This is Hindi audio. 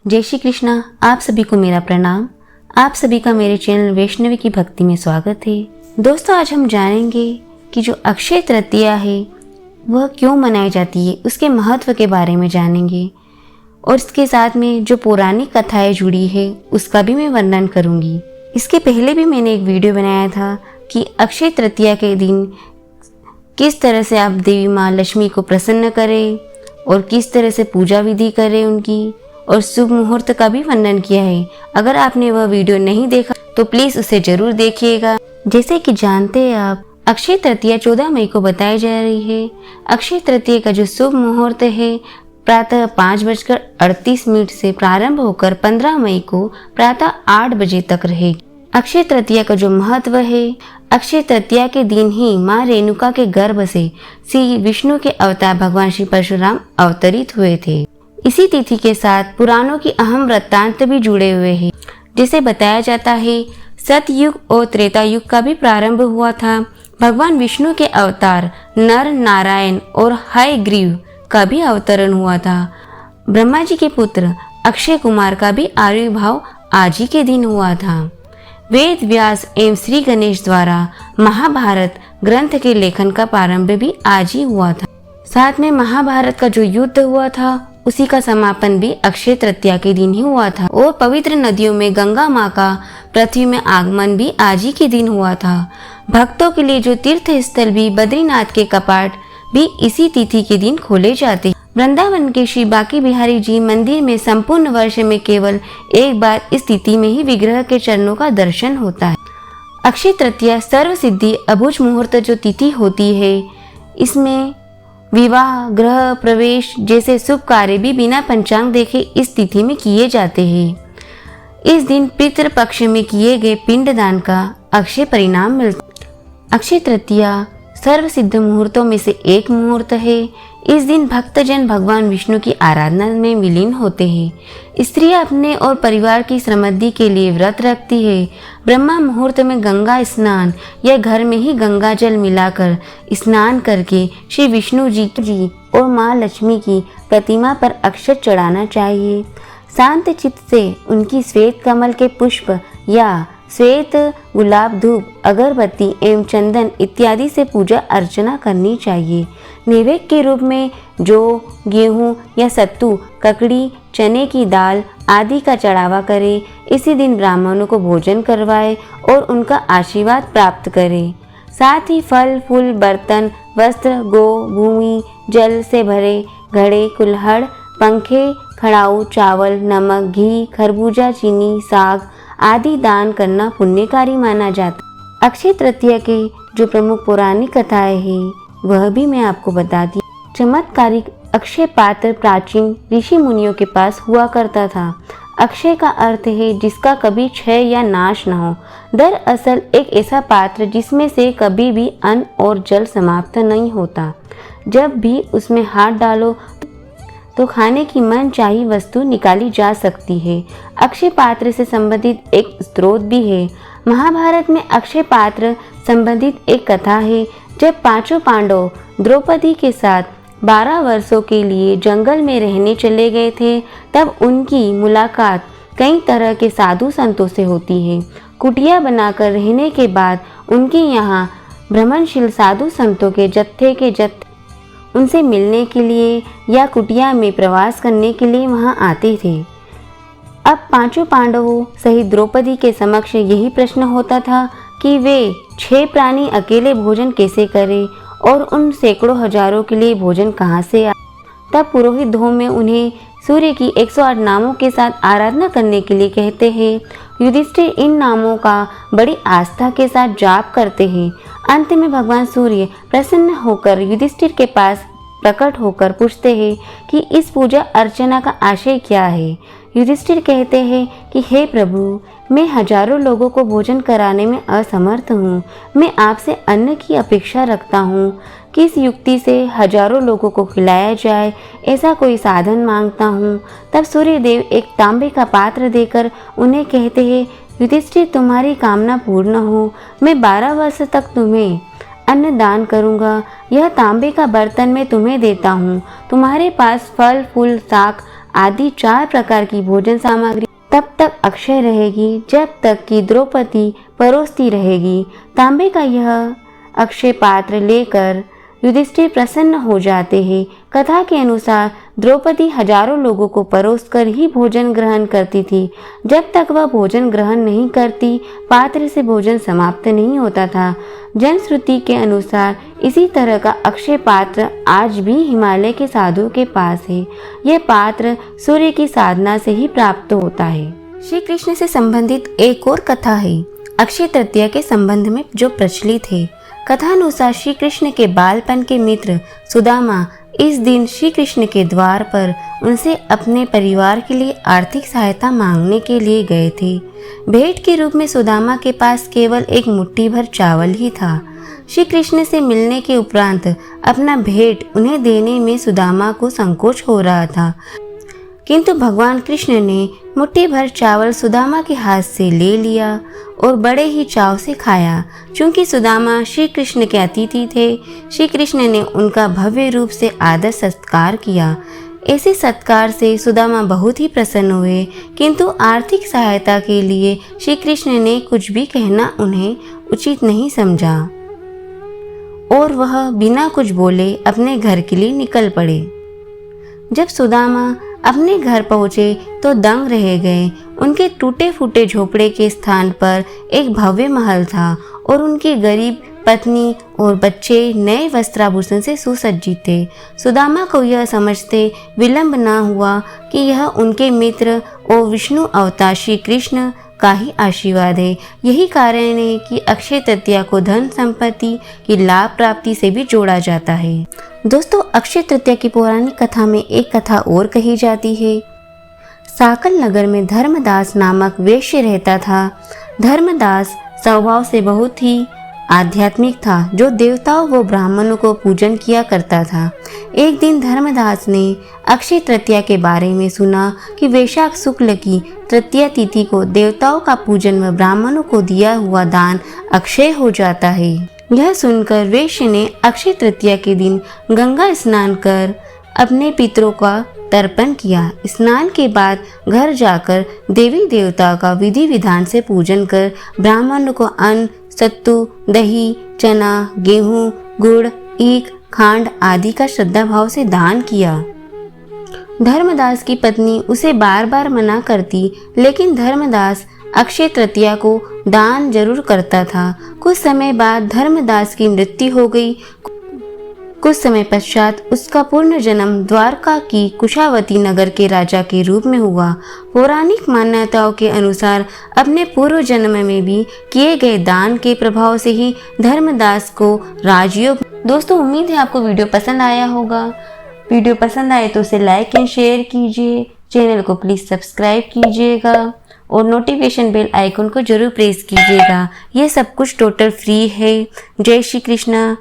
जय श्री कृष्णा। आप सभी को मेरा प्रणाम। आप सभी का मेरे चैनल वैष्णवी की भक्ति में स्वागत है। दोस्तों, आज हम जानेंगे कि जो अक्षय तृतीया है वह क्यों मनाई जाती है, उसके महत्व के बारे में जानेंगे और इसके साथ में जो पौराणिक कथाएं जुड़ी है उसका भी मैं वर्णन करूंगी। इसके पहले भी मैंने एक वीडियो बनाया था कि अक्षय तृतीया के दिन किस तरह से आप देवी माँ लक्ष्मी को प्रसन्न करें और किस तरह से पूजा विधि करें उनकी, और शुभ मुहूर्त का भी वर्णन किया है। अगर आपने वह वीडियो नहीं देखा तो प्लीज़ उसे ज़रूर देखिएगा। जैसे कि जानते हैं आप, अक्षय तृतीया 14 मई को बताई जा रही है। अक्षय तृतीया का जो शुभ मुहूर्त है प्रातः 5:38 से प्रारंभ होकर 15 मई को प्रातः 8 बजे तक रहेगी। अक्षय तृतीया का जो महत्व है, अक्षय तृतीया के दिन ही माँ रेणुका के गर्भ से श्री विष्णु के अवतार भगवान श्री परशुराम अवतरित हुए थे। इसी तिथि के साथ पुराणों की अहम वृत्तांत भी जुड़े हुए हैं। जिसे बताया जाता है सतयुग और त्रेता युग का भी प्रारंभ हुआ था। भगवान विष्णु के अवतार नर नारायण और हयग्रीव का भी अवतरण हुआ था। ब्रह्मा जी के पुत्र अक्षय कुमार का भी आविर्भाव आज ही के दिन हुआ था। वेद व्यास एवं श्री गणेश द्वारा महाभारत ग्रंथ के लेखन का प्रारंभ भी आज ही हुआ था। साथ में महाभारत का जो युद्ध हुआ था उसी का समापन भी अक्षय तृतीया के दिन ही हुआ था। और पवित्र नदियों में गंगा माँ का पृथ्वी में आगमन भी आज ही के दिन हुआ था। भक्तों के लिए जो तीर्थ स्थल भी बद्रीनाथ के कपाट भी इसी तिथि के दिन खोले जाते हैं। वृंदावन के श्री बांके बिहारी जी मंदिर में संपूर्ण वर्ष में केवल एक बार इस तिथि में ही विग्रह के चरणों का दर्शन होता है। अक्षय तृतीया सर्व सिद्धि अबुझ मुहूर्त जो तिथि होती है, इसमें विवाह गृह प्रवेश जैसे शुभ कार्य भी बिना पंचांग देखे इस तिथि में किए जाते हैं। इस दिन पितृ पक्ष में किए गए पिंडदान का अक्षय परिणाम मिलता है। अक्षय तृतीया सर्व सिद्ध मुहूर्तों में से एक मुहूर्त है। इस दिन भक्तजन भगवान विष्णु की आराधना में विलीन होते हैं। स्त्रियां अपने और परिवार की समृद्धि के लिए व्रत रखती है। ब्रह्मा मुहूर्त में गंगा स्नान या घर में ही गंगा जल मिलाकर स्नान करके श्री विष्णु जी और माँ लक्ष्मी की प्रतिमा पर अक्षत चढ़ाना चाहिए। शांत चित्त से उनकी श्वेत कमल के पुष्प या श्वेत गुलाब धूप अगरबत्ती एवं चंदन इत्यादि से पूजा अर्चना करनी चाहिए। नैवेद्य के रूप में जो गेहूं या सत्तू ककड़ी चने की दाल आदि का चढ़ावा करे। इसी दिन ब्राह्मणों को भोजन करवाए और उनका आशीर्वाद प्राप्त करे। साथ ही फल फूल बर्तन वस्त्र गो भूमि जल से भरे घड़े कुल्हड़ पंखे खड़ाऊ चावल नमक घी खरबूजा चीनी साग आदि दान करना पुण्यकारी माना जाता। अक्षय तृतीया के जो प्रमुख पौराणिक कथाएं हैं वह भी मैं आपको बताती। चमत्कारिक अक्षय पात्र प्राचीन ऋषि मुनियों के पास हुआ करता था। अक्षय का अर्थ है जिसका कभी क्षय या नाश न हो। दरअसल एक ऐसा पात्र जिसमें से कभी भी अन्न और जल समाप्त नहीं होता। जब भी उसमें हाथ डालो तो खाने की मनचाही वस्तु निकाली जा सकती है। अक्षय पात्र से संबंधित एक स्रोत भी है। महाभारत में अक्षय पात्र संबंधित एक कथा है। जब पांचों पांडव द्रौपदी के साथ 12 वर्षों के लिए जंगल में रहने चले गए थे, तब उनकी मुलाकात कई तरह के साधु संतों से होती है। कुटिया बनाकर रहने के बाद उनके यहाँ भ्रमणशील साधु संतों के जत्थे उनसे मिलने के लिए या कुटिया में प्रवास करने के लिए वहां आते थे। अब पांचों पांडवों सहित द्रौपदी के समक्ष यही प्रश्न होता था कि वे 6 प्राणी अकेले भोजन कैसे करें और उन सैकड़ों हजारों के लिए भोजन कहाँ से आए। तब पुरोहित धौम्य उन्हें सूर्य की 108 नामों के साथ आराधना करने के लिए कहते हैं। युधिष्ठिर इन नामों का बड़ी आस्था के साथ जाप करते हैं। अंत में भगवान सूर्य प्रसन्न होकर युधिष्ठिर के पास प्रकट होकर पूछते हैं कि इस पूजा अर्चना का आशय क्या है। युधिष्ठिर कहते हैं कि हे प्रभु, मैं हजारों लोगों को भोजन कराने में असमर्थ हूँ। मैं आपसे अन्न की अपेक्षा रखता हूँ। किस युक्ति से हजारों लोगों को खिलाया जाए, ऐसा कोई साधन मांगता हूँ। तब सूर्यदेव एक तांबे का पात्र देकर उन्हें कहते हैं, युधिष्ठिर, तुम्हारी कामना पूर्ण हो। मैं 12 वर्ष तक तुम्हें अन्न दान करूँगा। यह तांबे का बर्तन मैं तुम्हें देता हूँ। तुम्हारे पास फल फूल शाक आदि 4 प्रकार की भोजन सामग्री तब तक अक्षय रहेगी जब तक कि द्रौपदी परोसती रहेगी। तांबे का यह अक्षय पात्र लेकर युधिष्ठिर प्रसन्न हो जाते हैं। कथा के अनुसार द्रौपदी हजारों लोगों को परोसकर ही भोजन ग्रहण करती थी। जब तक वह भोजन ग्रहण नहीं करती, पात्र से भोजन समाप्त नहीं होता था। जनश्रुति के अनुसार इसी तरह का अक्षय पात्र आज भी हिमालय के साधुओं के पास है। यह पात्र सूर्य की साधना से ही प्राप्त होता है। श्री कृष्ण से संबंधित एक और कथा है अक्षय तृतीया के संबंध में जो प्रचलित है। कथानुसार श्री कृष्ण के बालपन के मित्र सुदामा इस दिन श्री कृष्ण के द्वार पर उनसे अपने परिवार के लिए आर्थिक सहायता मांगने के लिए गए थे। भेंट के रूप में सुदामा के पास केवल एक मुट्ठी भर चावल ही था। श्री कृष्ण से मिलने के उपरांत अपना भेंट उन्हें देने में सुदामा को संकोच हो रहा था, किंतु भगवान कृष्ण ने मुट्ठी भर चावल सुदामा के हाथ से ले लिया और बड़े ही चाव से खाया। चूंकि सुदामा श्री कृष्ण के अतिथि थे, श्री कृष्ण ने उनका भव्य रूप से आदर सत्कार किया। ऐसे सत्कार से सुदामा बहुत ही प्रसन्न हुए, किंतु आर्थिक सहायता के लिए श्री कृष्ण ने कुछ भी कहना उन्हें उचित नहीं समझा और वह बिना कुछ बोले अपने घर के लिए निकल पड़े। जब सुदामा अपने घर पहुँचे तो दंग रह गए। उनके टूटे फूटे झोपड़े के स्थान पर एक भव्य महल था और उनकी गरीब पत्नी और बच्चे नए वस्त्राभूषण से सुसज्जित थे। सुदामा को यह समझते विलंब न हुआ कि यह उनके मित्र और विष्णु अवतार श्री कृष्ण का ही आशीर्वाद है। यही कारण है कि अक्षय तृतीया को धन संपत्ति की लाभ प्राप्ति से भी जोड़ा जाता है। दोस्तों, अक्षय तृतीया की पौराणिक कथा में एक कथा और कही जाती है। साकल नगर में धर्मदास नामक वैश्य रहता था। धर्मदास स्वभाव से बहुत ही आध्यात्मिक था, जो देवताओं व ब्राह्मणों को पूजन किया करता था। एक दिन धर्मदास ने अक्षय तृतीया के बारे में सुना कि वैशाख शुक्ल की तृतीया तिथि को देवताओं का पूजन व ब्राह्मणों को दिया हुआ दान अक्षय हो जाता है। यह सुनकर वैश्य ने अक्षय तृतीया के दिन गंगा स्नान कर अपने पितरों का तर्पण किया। स्नान के बाद घर जाकर देवी देवता का विधि विधान से पूजन कर ब्राह्मणों को अन्न, सत्तू, दही, चना, गेहूं, गुड़, ईख, खांड आदि का श्रद्धा भाव से दान किया। धर्मदास की पत्नी उसे बार बार मना करती, लेकिन धर्मदास अक्षय तृतीया को दान जरूर करता था। कुछ समय बाद धर्मदास की मृत्यु हो गई। कुछ समय पश्चात उसका पूर्ण जन्म द्वारका की कुशावती नगर के राजा के रूप में हुआ। पौराणिक मान्यताओं के अनुसार अपने पूर्व जन्म में भी किए गए दान के प्रभाव से ही धर्मदास को राजयोग। दोस्तों, उम्मीद है आपको वीडियो पसंद आया होगा। वीडियो पसंद आए तो उसे लाइक एंड शेयर कीजिए। चैनल को प्लीज़ सब्सक्राइब कीजिएगा और नोटिफिकेशन बेल आइकन को जरूर प्रेस कीजिएगा। ये सब कुछ टोटल फ्री है। जय श्री कृष्णा।